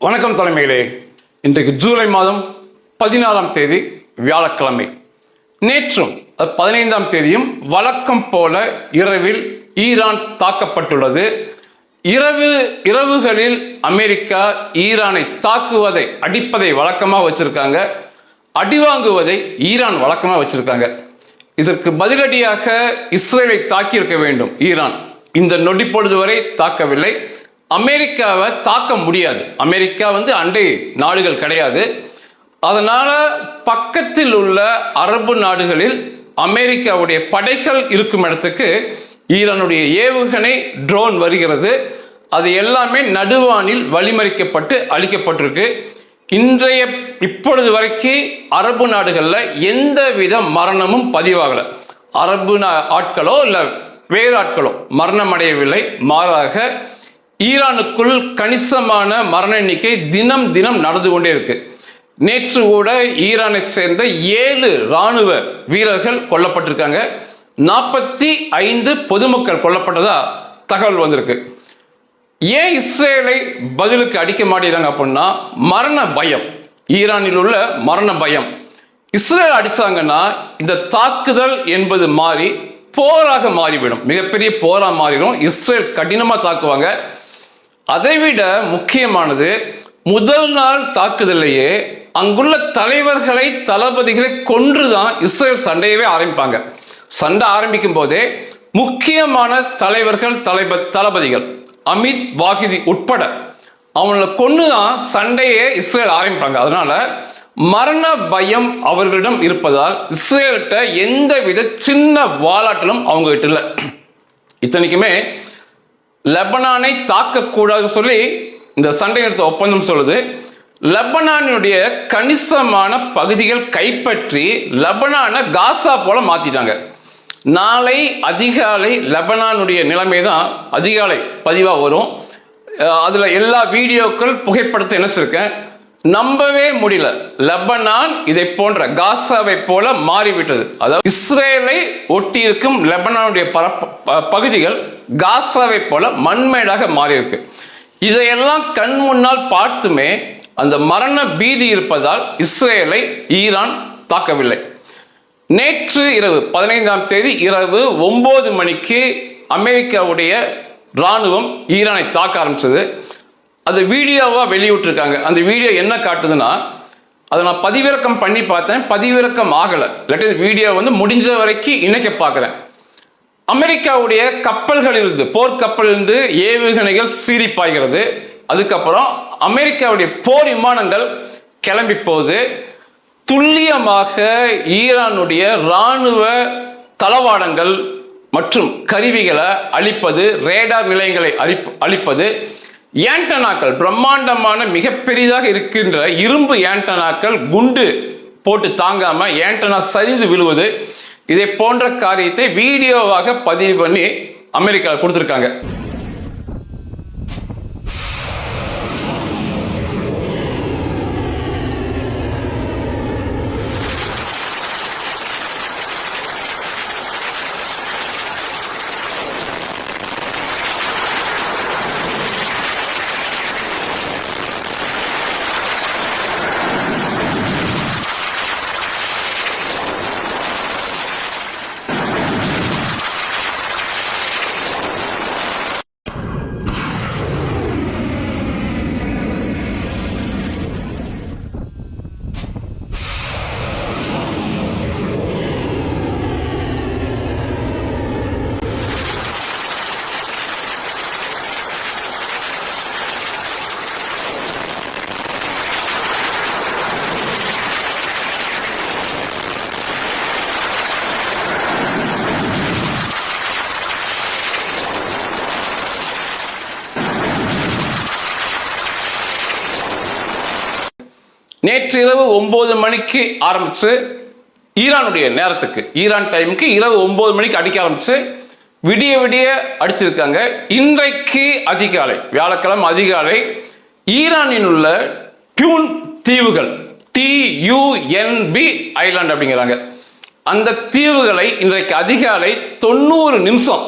வணக்கம் தலைமையிலே. இன்றைக்கு ஜூலை மாதம் 14ஆம் தேதி வியாழக்கிழமை. நேற்றும் 15ஆம் தேதியும் வழக்கம் போல இரவில் ஈரான் தாக்கப்பட்டுள்ளது. இரவுகளில் அமெரிக்கா ஈரானை தாக்குவதை அடிப்பதை வழக்கமாக வச்சிருக்காங்க, அடிவாங்குவதை ஈரான் வழக்கமாக வச்சிருக்காங்க. இதற்கு பதிலடியாக இஸ்ரேலை தாக்கியிருக்க வேண்டும் ஈரான். இந்த நொடி பொழுது வரை தாக்கவில்லை. அமெரிக்காவை தாக்க முடியாது. அமெரிக்கா அண்டை நாடுகள் கிடையாது. அதனால பக்கத்தில் உள்ள அரபு நாடுகளில் அமெரிக்காவுடைய படைகள் இருக்கும் இடத்துக்கு ஈரானுடைய ஏவுகணை ட்ரோன் வருகிறது. அது எல்லாமே நடுவானில் வழிமறிக்கப்பட்டு அளிக்கப்பட்டிருக்கு. இப்பொழுது வரைக்கும் அரபு நாடுகளில் எந்தவித மரணமும் பதிவாகலை. அரபு ஆட்களோ இல்லை வேறு ஆட்களோ மரணம் அடையவில்லை. மாறாக ஈரானுக்குள் கணிசமான மரண எண்ணிக்கை தினம் தினம் நடந்து கொண்டே இருக்கு. நேற்று கூட ஈரானை சேர்ந்த 7 இராணுவ வீரர்கள் கொல்லப்பட்டிருக்காங்க. 45 பொதுமக்கள் கொல்லப்பட்டதா தகவல் வந்திருக்கு. ஏன் இஸ்ரேலை பதிலுக்கு அடிக்க மாட்டேங்கிறாங்க அப்படின்னா மரண பயம். ஈரானில் உள்ள மரண பயம். இஸ்ரேல் அடிச்சாங்கன்னா இந்த தாக்குதல் என்பது மாறி போராக மாறிவிடும். மிகப்பெரிய போரா மாறிடும். இஸ்ரேல் கடினமா தாக்குவாங்க. அதைவிட முக்கியமானது, முதல் நாள் தாக்குதலையே அங்குள்ள தலைவர்களை தளபதிகளை கொன்றுதான் இஸ்ரேல் சண்டையவே ஆரம்பிப்பாங்க. சண்டை ஆரம்பிக்கும் போதே முக்கியமான தலைவர்கள் தளபதிகள் அமித் வாகிதி உட்பட அவங்களை கொன்னுதான் சண்டையே இஸ்ரேல் ஆரம்பிப்பாங்க. அதனால மரண பயம் அவர்களிடம் இருப்பதால் இஸ்ரேல்கிட்ட எந்தவித சின்ன வாலாட்டலும் அவங்க கிட்ட இல்லை. இத்தனைக்குமே லெபனானை தாக்கக்கூடாதுன்னு சொல்லி இந்த சண்டை நிறுத்த ஒப்பந்தம் சொல்லுது. லெபனானுடைய கணிசமான பகுதிகள் கைப்பற்றி லெபனானை காசா போல மாத்திட்டாங்க. நாளை அதிகாலை லெபனானுடைய நிலைமை தான் அதிகாலை பதிவாக வரும். அதில் எல்லா வீடியோக்கள் புகைப்படத்தை இணைச்சிருக்கேன். நம்பவே முடியல. லெபனான் இதை போன்ற காசாவை போல மாறிவிட்டது. அதாவது இஸ்ரேலை ஒட்டி இருக்கும் லெபனானுடைய பகுதிகள் காசாவை போல மண்மேடாக மாறி இருக்கு. இதையெல்லாம் கண் முன்னால் பார்த்துமே அந்த மரண பீதி இருப்பதால் இஸ்ரேலை ஈரான் தாக்கவில்லை. நேற்று இரவு 15ஆம் தேதி இரவு 9 மணிக்கு அமெரிக்காவுடைய இராணுவம் ஈரானை தாக்க ஆரம்பிச்சது. அது வீடியோவாக வெளியிட்டிருக்காங்க. அந்த வீடியோ என்ன காட்டுதுன்னா, அதை நான் பதிவிறக்கம் பண்ணி பார்த்தேன், பதிவிறக்கம் ஆகலை. இல்லாட்டி வீடியோ முடிஞ்ச வரைக்கும் இணைக்க பார்க்குறேன். அமெரிக்காவுடைய கப்பல்களிலிருந்து, போர்க்கப்பலிருந்து ஏவுகணைகள் சீறி பாய்கிறது. அதுக்கப்புறம் அமெரிக்காவுடைய போர் விமானங்கள் கிளம்பி போகுது. துல்லியமாக ஈரானுடைய இராணுவ தளவாடங்கள் மற்றும் கருவிகளை அழிப்பது, ரேடார் நிலையங்களை அழிப்பது, ஏண்டனாக்கள், பிரம்மாண்டமான மிகப்பெரிதாக இருக்கின்ற இரும்பு ஏண்டனாக்கள் குண்டு போட்டு தாங்காம ஏண்டனா சரிந்து விழுவது, இதை போன்ற காரியத்தை வீடியோவாக பதிவு பண்ணி அமெரிக்கா கொடுத்திருக்காங்க. நேற்று இரவு 9 மணிக்கு ஆரம்பிச்சு ஈரானுடைய நேரத்துக்கு, ஈரான் டைமுக்கு இரவு 9 மணிக்கு அடிக்க ஆரம்பிச்சு விடிய விடிய அடிச்சிருக்காங்க. இன்றைக்கு அதிகாலை, வியாழக்கிழமை அதிகாலை, ஈரானில் உள்ள டியூன் தீவுகள், TUNB ஐலாண்ட் அப்படிங்கிறாங்க, அந்த தீவுகளை இன்றைக்கு அதிகாலை 90 நிமிஷம்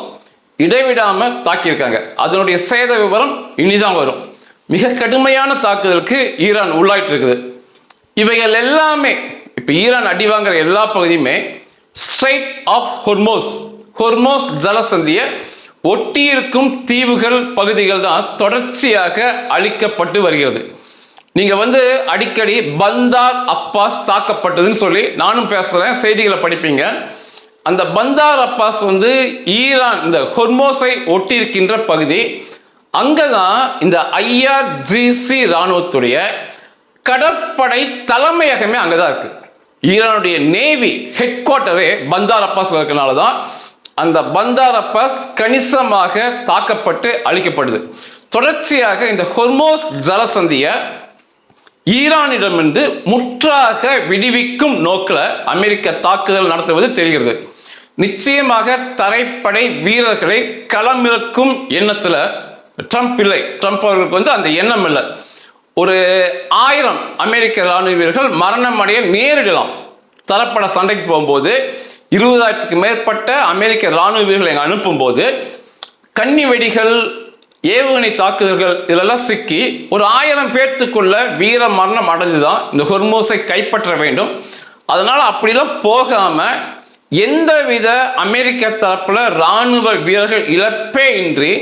இடைவிடாம தாக்கியிருக்காங்க. அதனுடைய சேத விவரம் இனிதான் வரும். மிக கடுமையான தாக்குதலுக்கு ஈரான் உள்ளாயிட்டு இருக்குது. இவைகள் எல்லாமே இப்ப ஈரான் அடி வாங்குற எல்லா பகுதியுமே ஸ்ட்ரைட் ஆஃப் ஹொர்மோஸ் ஜலசந்தியை ஒட்டி இருக்கும் தீவுகள் பகுதிகள் தான் தொடர்ச்சியாக அழிக்கப்பட்டு வருகிறது. நீங்க அடிக்கடி பந்தார் அப்பாஸ் தாக்கப்பட்டதுன்னு சொல்லி நானும் பேசுறேன், செய்திகளை படிப்பீங்க. அந்த பந்தார் அப்பாஸ் ஈரான் இந்த ஹொர்மோஸை ஒட்டி இருக்கின்ற பகுதி. அங்கதான் இந்த IRGC இராணுவத்துடைய கடற்படை தலைமையகமே அங்கதான் இருக்கு. ஈரானுடைய நேவி ஹெட் குவார்ட்டரே பந்தார் அப்பாஸ் இருக்கனால தான் அந்த பந்தார் அப்பாஸ் கணிசமாக தாக்கப்பட்டு அழிக்கப்படுது. தொடர்ச்சியாக இந்த ஹொர்மோஸ் ஜலசந்திய ஈரானிடமிருந்து முற்றாக விடுவிக்கும் நோக்கில் அமெரிக்க தாக்குதல் நடத்துவது தெரிகிறது. நிச்சயமாக தரைப்படை வீரர்களை களமிறக்கும் எண்ணத்தில் ட்ரம்ப் இல்லை. ட்ரம்ப் அவர்களுக்கு அந்த எண்ணம் இல்லை. ஒரு 1000 அமெரிக்க இராணுவ வீரர்கள் மரணம் அடைய நேரிடலாம். தரப்பட சண்டைக்கு போகும்போது 20,000க்கு மேற்பட்ட அமெரிக்க இராணுவ வீரர்களை அனுப்பும் போது கன்னி வெடிகள், ஏவுகணை தாக்குதல்கள் இதெல்லாம் சிக்கி ஒரு 1000 பேர்த்துக்குள்ள வீர மரணம் அடைஞ்சுதான் இந்த ஹொர்மோஸை கைப்பற்ற வேண்டும். அதனால அப்படிலாம் போகாம எந்தவித அமெரிக்க தரப்புல இராணுவ வீரர்கள் இழப்பே இன்றி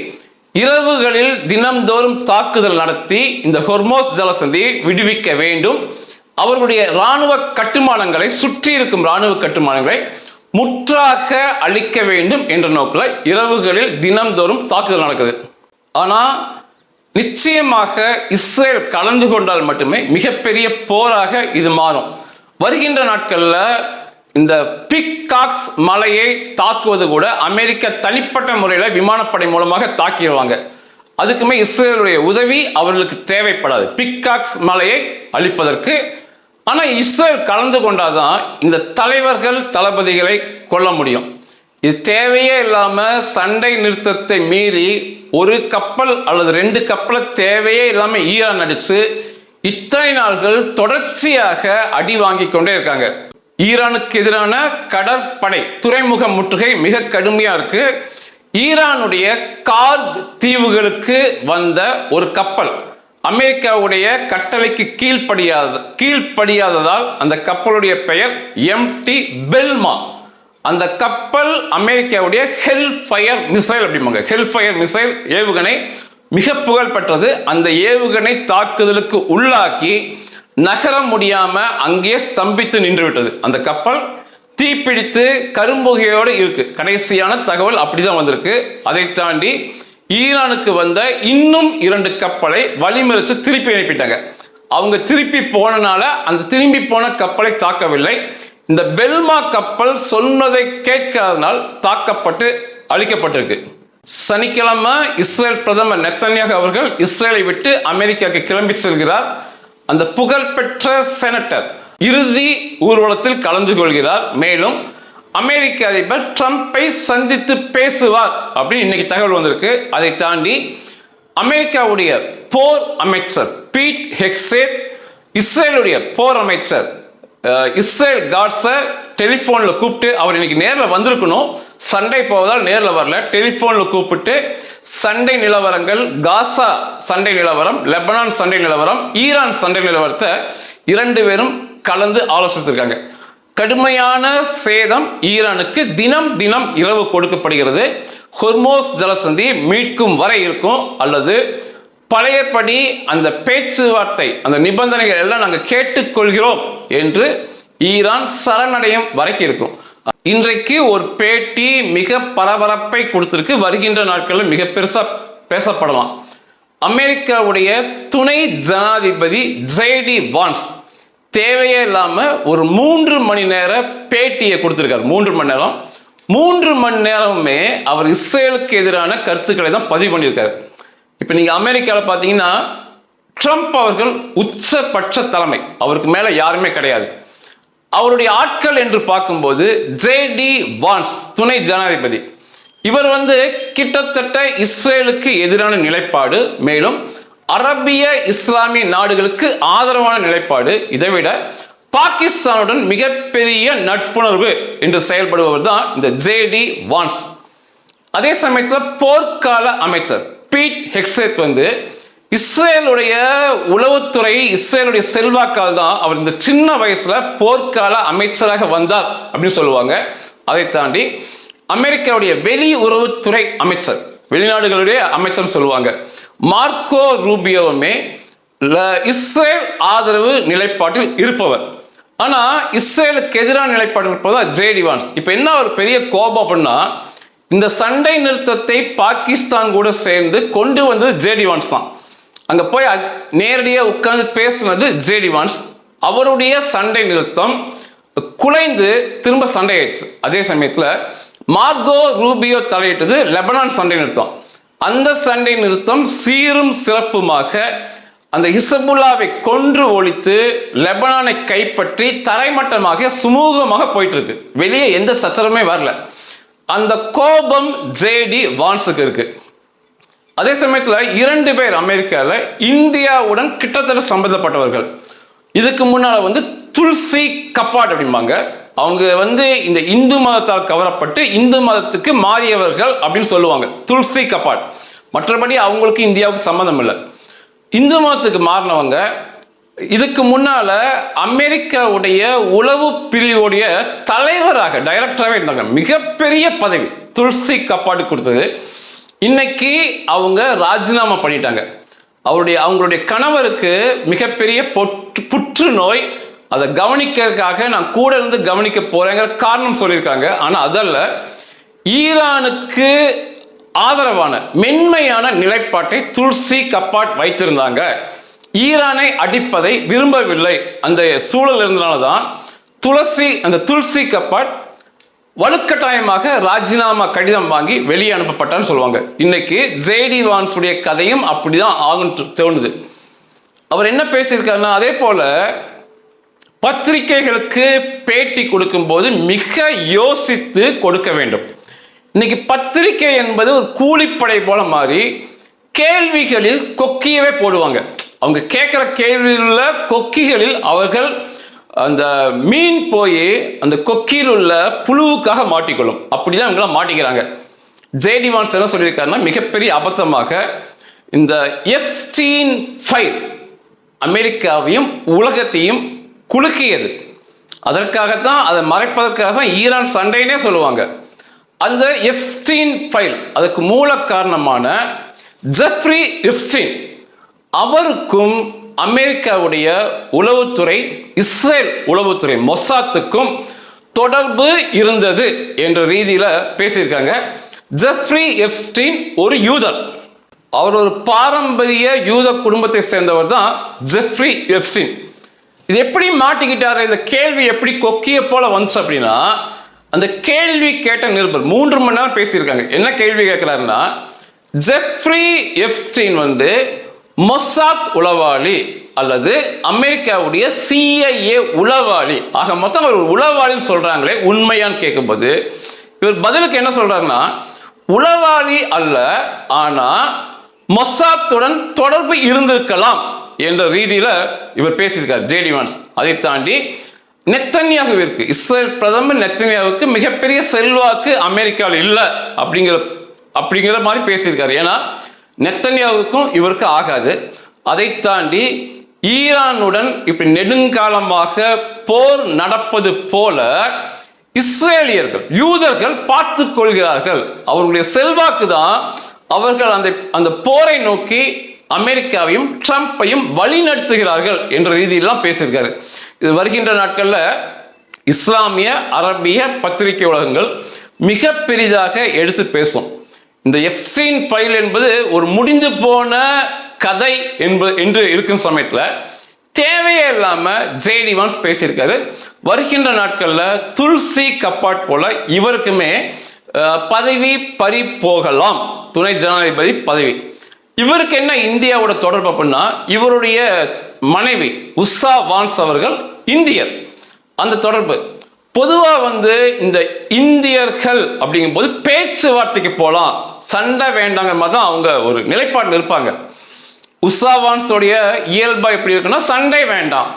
இரவுகளில் தினம்தோறும் தாக்குதல் நடத்தி இந்த ஹொர்மோஸ் ஜலசந்தியை விடுவிக்க வேண்டும். அவர்களுடைய இராணுவ கட்டுமானங்களை, சுற்றி இருக்கும் இராணுவ கட்டுமானங்களை முற்றாக அழிக்க வேண்டும் என்ற நோக்கில் இரவுகளில் தினம்தோறும் தாக்குதல் நடக்குது. ஆனால் நிச்சயமாக இஸ்ரேல் கலந்து கொண்டால் மட்டுமே மிகப்பெரிய போராக இது மாறும். வருகின்ற நாட்களில் இந்த பிக்காக்ஸ் மலையை தாக்குவது கூட அமெரிக்க தனிப்பட்ட முறையில் விமானப்படை மூலமாக தாக்கிடுவாங்க. அதுக்குமே இஸ்ரேலுடைய உதவி அவர்களுக்கு தேவைப்படாது பிக்காக்ஸ் மலையை அழிப்பதற்கு. ஆனால் இஸ்ரேல் கலந்து கொண்டாதான் இந்த தலைவர்கள், தளபதிகளை கொல்ல முடியும். இது தேவையே இல்லாமல் சண்டை நிறுத்தத்தை மீறி ஒரு கப்பல் அல்லது 2 கப்பலை தேவையே இல்லாமல் ஈரான் அடித்து இத்தனை நாள்கள் தொடர்ச்சியாக அடி வாங்கி கொண்டே இருக்காங்க. ஈரானுக்கு எதிரான கடற்படை துறைமுக முற்றுகை மிக கடுமையா இருக்கு. ஈரானுடைய கார்க் தீவுகளுக்கு வந்த ஒரு கப்பல் அமெரிக்காவுடைய கட்டளைக்கு கீழ்ப்படியாததால் அந்த கப்பலுடைய பெயர் MT பெல்மா. அந்த கப்பல் அமெரிக்காவுடைய ஹெல்ஃபயர் மிசைல் அப்படிம்பாங்க. ஹெல்ஃபயர் மிசைல் ஏவுகணை மிக புகழ் பெற்றது. அந்த ஏவுகணை தாக்குதலுக்கு உள்ளாகி நகர முடியாம அங்கே ஸ்தம்பித்து நின்று விட்டது. அந்த கப்பல் தீப்பிடித்து கரும்புகையோடு இருக்கு. கடைசியான தகவல் அப்படிதான் வந்திருக்கு. அதை தாண்டி ஈரானுக்கு வந்த இன்னும் 2 கப்பலை வழிமறிச்சு திருப்பி அனுப்பிட்டாங்க. அவங்க திருப்பி போனனால அந்த திரும்பி போன கப்பலை தாக்கவில்லை. இந்த பெல்மா கப்பல் சொன்னதை கேட்காதனால் தாக்கப்பட்டு அழிக்கப்பட்டிருக்கு. சனிக்கிழமை இஸ்ரேல் பிரதமர் நெத்தன்யாகு அவர்கள் இஸ்ரேலை விட்டு அமெரிக்காவுக்கு கிளம்பி செல்கிறார். அந்த புகழ்பெற்ற செனட்டர் இறுதி ஊர்வலத்தில் கலந்து கொள்கிறார். மேலும் அமெரிக்க அதிபர் ட்ரம்பை சந்தித்து பேசுவார் அப்படின்னு இன்னைக்கு தகவல் வந்திருக்கு. அதை தாண்டி அமெரிக்காவுடைய போர் அமைச்சர் பீட் ஹெக்ஸேட், இஸ்ரேலுடைய போர் அமைச்சர் இஸ்ரேல் காட்ஸை டெலிஃபோனில் கூப்பிட்டு, அவர் இன்னைக்கு நேரில் வந்திருக்கணும், சண்டை போவதால் நேரில் வரல, டெலிஃபோனில் கூப்பிட்டு சண்டை நிலவரங்கள், காசா சண்டை நிலவரம், லெபனான் சண்டை நிலவரம், ஈரான் சண்டை நிலவரத்தை 2 பேரும் கலந்து ஆலோசித்திருக்காங்க. கடுமையான சேதம் ஈரானுக்கு தினம் இரவு கொடுக்கப்படுகிறது. ஹொர்மோஸ் ஜலசந்தி மீட்கும் வரை இருக்கும், அல்லது பழையபடி அந்த பேச்சுவார்த்தை, அந்த நிபந்தனைகள் எல்லாம் நாங்கள் கேட்டுக்கொள்கிறோம் என்று ஈரான் சரணடையும் வரைக்கும் இருக்கும். இன்றைக்கு ஒரு பேட்டி மிக பரபரப்பை கொடுத்திருக்கு. வருகின்ற நாட்களில் மிக பெருசா பேசப்படலாம். அமெரிக்காவுடைய துணை ஜனாதிபதி JD வான்ஸ் தேவையே இல்லாம ஒரு 3 மணி நேர பேட்டியை கொடுத்திருக்காரு. 3 மணி நேரம். 3 மணி நேரமுமே அவர் இஸ்ரேலுக்கு எதிரான கருத்துக்களை தான் பதிவு பண்ணியிருக்காரு. இப்போ நீங்க அமெரிக்காவில் பார்த்தீங்கன்னா ட்ரம்ப் அவர்கள் உச்சபட்ச தலைமை, அவருக்கு மேல யாருமே கிடையாது. அவருடைய ஆட்கள் என்று பார்க்கும்போது JD வான்ஸ் துணை ஜனாதிபதி, இவர் கிட்டத்தட்ட இஸ்ரேலுக்கு எதிரான நிலைப்பாடு, மேலும் அரபிய இஸ்லாமிய நாடுகளுக்கு ஆதரவான நிலைப்பாடு, இதைவிட பாகிஸ்தானுடன் மிகப்பெரிய நட்புணர்வு என்று செயல்படுபவர் தான் இந்த JD வான்ஸ். அதே சமயத்தில் போர்க்கால அமைச்சர் பீட் ஹெக்ஸேட் இஸ்ரேலுடைய உளவுத்துறை, இஸ்ரேலுடைய செல்வாக்கால் தான் அவர் இந்த சின்ன வயசுல போர்க்கால அமைச்சராக வந்தார் அப்படின்னு சொல்லுவாங்க. அதை தாண்டி அமெரிக்காவுடைய வெளியுறவுத்துறை அமைச்சர், வெளிநாடுகளுடைய அமைச்சர் சொல்லுவாங்க. மார்க்கோ ரூபியோவுமே இஸ்ரேல் ஆதரவு நிலைப்பாட்டில் இருப்பவர். ஆனா இஸ்ரேலுக்கு எதிரான நிலைப்பாட்டில் இருப்பவர் ஜேடி வான்ஸ். இப்ப என்ன ஒரு பெரிய கோபம் அப்படின்னா, இந்த சண்டை நிறுத்தத்தை பாகிஸ்தான் கூட சேர்ந்து கொண்டு வந்தது ஜேடி வான்ஸ் தான். அங்க போய் நேரடியாக உட்கார்ந்து பேசினது ஜேடி வான்ஸ். அவருடைய சண்டை நிறுத்தம் குலைந்து திரும்ப சண்டை ஆயிடுச்சு. அதே சமயத்தில் மார்கோ ரூபியோ தலையிட்டது லெபனான் சண்டை நிறுத்தம். அந்த சண்டை நிறுத்தம் சீரும் சிறப்புமாக அந்த ஹிஸ்புல்லாவை கொன்று ஒழித்து லெபனானை கைப்பற்றி தரைமட்டமாக சுமூகமாக போயிட்டு இருக்கு. வெளியே எந்த சச்சரவுமே வரல. அந்த கோபம் ஜேடி வான்ஸுக்கு இருக்கு. அதே சமயத்தில் 2 பேர் அமெரிக்காவில் இந்தியாவுடன் கிட்டத்தட்ட சம்பந்தப்பட்டவர்கள். இதுக்கு முன்னால் துல்சி கப்பாட் அப்படிம்பாங்க. அவங்க இந்த இந்து மதத்தால் கவரப்பட்டு இந்து மதத்துக்கு மாறியவர்கள் அப்படின்னு சொல்லுவாங்க, துல்சி கப்பாட். மற்றபடி அவங்களுக்கு இந்தியாவுக்கு சம்மந்தம் இல்லை. இந்து மதத்துக்கு மாறினவங்க இதுக்கு முன்னால அமெரிக்காவுடைய உளவு பிரிவுடைய தலைவராக டைரக்டராகவே இருந்தாங்க. மிகப்பெரிய பதவி துல்சி கப்பாட் கொடுத்தது. இன்னைக்கு அவங்க ராஜினாமா பண்ணிட்டாங்க. அவங்களுடைய கணவருக்கு மிகப்பெரிய புற்றுநோய். அதை கவனிக்கிறதுக்காக நான் கூட இருந்து கவனிக்க போறேங்கிற காரணம் சொல்லியிருக்காங்க. ஆனா அதல்ல, ஈரானுக்கு ஆதரவான மென்மையான நிலைப்பாட்டை துல்சி கப்பாட் வைத்திருந்தாங்க. ஈரானை அடிப்பதை விரும்பவில்லை. அந்த சூழல் இருந்தனால்தான் துல்சி கப்பாட் வலுக்கட்டாயமாக ராஜினாமா கடிதம் வாங்கி வெளியே அனுப்பப்பட்டான்னு சொல்லுவாங்க. இன்னைக்கு ஜேடி வான்ஸுடைய கதையும் அப்படிதான் ஆகும் தோணுது. அவர் என்ன பேசியிருக்காருன்னா, அதே போல பத்திரிகைகளுக்கு பேட்டி கொடுக்கும் போது மிக யோசித்து கொடுக்க வேண்டும். இன்னைக்கு பத்திரிகை என்பது ஒரு கூலிப்படை போல மாறி கேள்விகளில் கொக்கியவே போடுவாங்க. அவங்க கேட்கிற கேள்வியில் உள்ள கொக்கிகளில் அவர்கள் அந்த மீன் போய் அந்த கொக்கியில் உள்ள புழுவுக்காக மாட்டிக்கொள்ளும். அப்படிதான் இவங்களாம் மாட்டிக்கிறாங்க. ஜேடி வான்ஸ் என்ன சொல்லியிருக்காருன்னா, மிகப்பெரிய அபத்தமாக இந்த எப்ஸ்டீன் ஃபைல் அமெரிக்காவையும் உலகத்தையும் குலுக்கியது. அதற்காகத்தான், அதை மறைப்பதற்காக தான் ஈரான் சண்டைனே சொல்லுவாங்க. அந்த எப்ஸ்டீன் ஃபைல் அதுக்கு மூல காரணமான ஜெஃப்ரி எப்ஸ்டீன், அவருக்கும் அமெரிக்காவுடைய உளவுத்துறை, இஸ்ரேல் உளவுத்துறை மொசாத்துக்கும் தொடர்பு இருந்தது என்ற ரீதியில பேசியிருக்காங்க. ஜெஃப்ரி எப்ஸ்டீன் ஒரு யூதர். அவர் ஒரு பாரம்பரிய யூத குடும்பத்தை சேர்ந்தவர் தான் ஜெஃப்ரி எப்ஸ்டீன். இது எப்படி மாட்டிக்கிட்டாரு, இந்த கேள்வி எப்படி கொக்கிய போல வந்துச்சு அப்படின்னா, அந்த கேள்வி கேட்ட நிருபர் 3 மணி நேரம் பேசியிருக்காங்க. என்ன கேள்வி கேட்கிறாருன்னா, ஜெஃப்ரி எப்ஸ்டீன் மொசாத் உளவாளி அல்லது அமெரிக்காவுடைய CIA உளவாளி, ஆக மொத்தம் ஒரு உளவாளின்னு சொல்றாங்களே, உண்மையான்னு கேட்கும்போது இவர் பதிலுக்கு என்ன சொல்றாருன்னா, உளவாளி அல்ல, ஆனா மொசாத்துடன் தொடர்பு இருந்திருக்கலாம் என்ற ரீதியில இவர் பேசியிருக்கார் ஜேடி வான்ஸ். அதை தாண்டி நெத்தன்யாகுவிற்கு, இஸ்ரேல் பிரதமர் நெத்தன்யாவுக்கு மிகப்பெரிய செல்வாக்கு அமெரிக்காவில் இல்லை அப்படிங்கிற மாதிரி பேசியிருக்காரு. ஏன்னா நெத்தன்யாவுக்கும் இவருக்கு ஆகாது. அதை தாண்டி ஈரானுடன் இப்படி நெடுங்காலமாக போர் நடப்பது போல இஸ்ரேலியர்கள், யூதர்கள் பார்த்து கொள்கிறார்கள். அவர்களுடைய செல்வாக்கு தான் அவர்கள் அந்த போரை நோக்கி அமெரிக்காவையும் ட்ரம்பையும் வழி நடத்துகிறார்கள் என்ற ரீதியெல்லாம் பேசியிருக்காரு. இது வருகின்ற நாட்கள்ல இஸ்லாமிய அரபிய பத்திரிகை உலகங்கள் மிக பெரிதாக எடுத்து பேசும். இந்த எப்ஸ்டீன் ஃபைல் என்பது ஒரு முடிஞ்சு போன கதை என்று இருக்கும் சமயத்தில் தேவையே இல்லாம ஜேடி வான்ஸ் பேசியிருக்காரு. வருகின்ற நாட்கள்ல துல்சி கப்பாட் போல இவருக்குமே பதவி பறி போகலாம், துணை ஜனாதிபதி பதவி. இவருக்கு என்ன இந்தியாவோட தொடர்பு அப்படின்னா, இவருடைய மனைவி உஷா வான்ஸ் அவர்கள் இந்தியர். அந்த தொடர்பு பொதுவாக இந்த இந்தியர்கள் அப்படிங்கும்போது பேச்சுவார்த்தைக்கு போகலாம், சண்டை வேண்டாங்கிற மாதிரி தான் அவங்க ஒரு நிலைப்பாட்டில் இருப்பாங்க. உஷா வான்ஸோடைய இயல்பா எப்படி இருக்குன்னா, சண்டை வேண்டாம்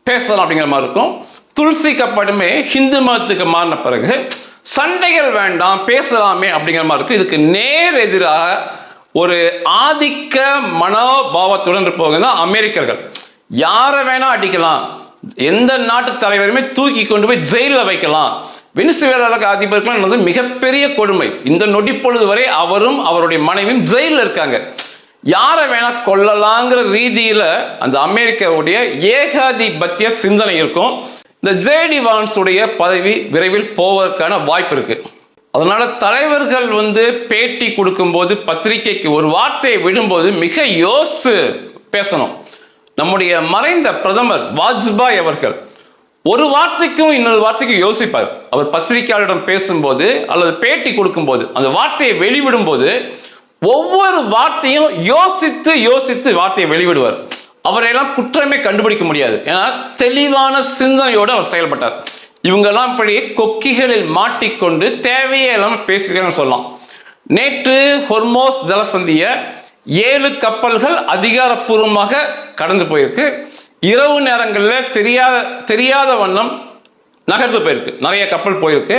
பேசலாம் அப்படிங்கிற மாதிரி இருக்கும். துல்சி கப்பாட்டுமே ஹிந்து மதத்துக்கு மாறின பிறகு சண்டைகள் வேண்டாம் பேசலாமே அப்படிங்கிற மாதிரி இருக்கும். இதுக்கு நேர் எதிராக ஒரு ஆதிக்க மனோபாவத்துடன் இருப்பவங்க தான் அமெரிக்கர்கள். யாரை வேணா அடிக்கலாம், எந்த நாட்டு தலைவருமே தூக்கி கொண்டு போய் ஜெயிலில் வைக்கலாம். வெனிசுவேலா அதிபருக்குலாம் நடந்தது மிகப்பெரிய கொடுமை. இந்த நொடி பொழுது வரை அவரும் அவருடைய மனைவியும் ஜெயிலில் இருக்காங்க. யாரை வேணா கொல்லலாங்கிற ரீதியில அந்த அமெரிக்காவுடைய ஏகாதிபத்திய சிந்தனை இருக்கும். இந்த ஜேடி வான்ஸ் உடைய பதவி விரைவில் போவதற்கான வாய்ப்பு இருக்கு. அதனால தலைவர்கள் பேட்டி கொடுக்கும்போது, பத்திரிகைக்கு ஒரு வார்த்தையை விடும்போது மிக யோசித்து பேசணும். நம்முடைய மறைந்த பிரதமர் வாஜ்பாய் அவர்கள் ஒரு வார்த்தைக்கும் இன்னொரு வார்த்தைக்கும் யோசிப்பார். அவர் பத்திரிகையாளரிடம் பேசும்போது அல்லது பேட்டி கொடுக்கும்போது அந்த வார்த்தையை வெளிவிடும் போது ஒவ்வொரு வார்த்தையும் யோசித்து யோசித்து வார்த்தையை வெளிவிடுவார். அவரையெல்லாம் குற்றமே கண்டுபிடிக்க முடியாது. ஏன்னா தெளிவான சிந்தனையோடு அவர் செயல்பட்டார். இவங்கெல்லாம் இப்படி கொக்கிகளில் மாட்டிக்கொண்டு தேவையே இல்லாமல் பேசுகிறாங்கன்னு சொல்லலாம். நேற்று ஹொர்மோஸ் ஜலசந்தியை 7 கப்பல்கள் அதிகாரப்பூர்வமாக கடந்து போயிருக்கு. இரவு நேரங்களில் தெரியாத வண்ணம் நகர்ந்து போயிருக்கு. நிறைய கப்பல் போயிருக்கு.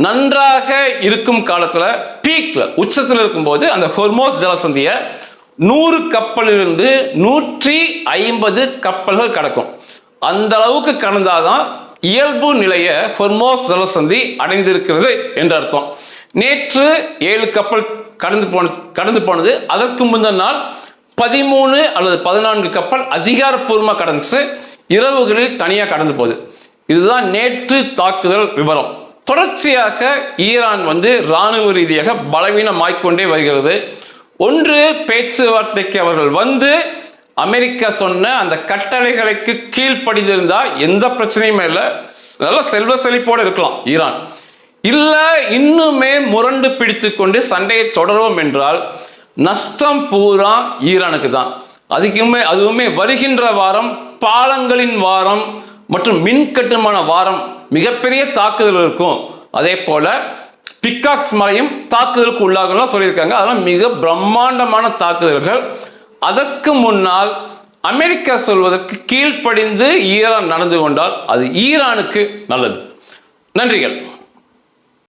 நன்றாக இருக்கும் காலத்தில் பீக்ல உச்சத்தில் இருக்கும்போது அந்த ஹொர்மோஸ் ஜலசந்தியை 100 கப்பலிலிருந்து 150 கப்பல்கள் கடக்கும். அந்த அளவுக்கு கடந்தாதான் இயல்பு நிலைய ஹொர்மோஸ் ஜலசந்தி அடைந்திருக்கிறது என்று அர்த்தம். நேற்று 7 கப்பல் கடந்து போனது. அதற்கு முந்தின நாள் 13 அல்லது 14 கப்பல் அதிகாரப்பூர்வமாக கடந்துச்சு. இரவுகளில் தனியாக கடந்து போகுது. இதுதான் நேற்று தாக்குதல் விவரம். தொடர்ச்சியாக ஈரான் இராணுவ ரீதியாக பலவீனமாய்க்கொண்டே வருகிறது. ஒன்று, பேச்சுவார்த்தைக்கு அவர்கள் அமெரிக்கா சொன்ன அந்த கட்டளைகளுக்கு கீழ்ப்படிந்திருந்தால் எந்த பிரச்சனையுமே இல்லை, நல்ல செல்வ செழிப்போடு இருக்கலாம் ஈரான். இல்லை இன்னுமே முரண்டு பிடித்து கொண்டு சண்டையை தொடர்வோம் என்றால் நஷ்டம் பூரா ஈரானுக்கு தான். அதுவுமே வருகின்ற வாரம் பாலங்களின் வாரம் மற்றும் மின் கட்டுமான வாரம் மிகப்பெரிய தாக்குதல் இருக்கும். அதே போல பிக்காக்ஸ் மலையும் தாக்குதலுக்கு உள்ளாகலாம் சொல்லியிருக்காங்க. அதெல்லாம் மிக பிரம்மாண்டமான தாக்குதல்கள். அதற்கு முன்னால் அமெரிக்கா சொல்வதற்கு கீழ்ப்படிந்து ஈரான் நடந்து கொண்டால் அது ஈரானுக்கு நல்லது. நன்றிகள்.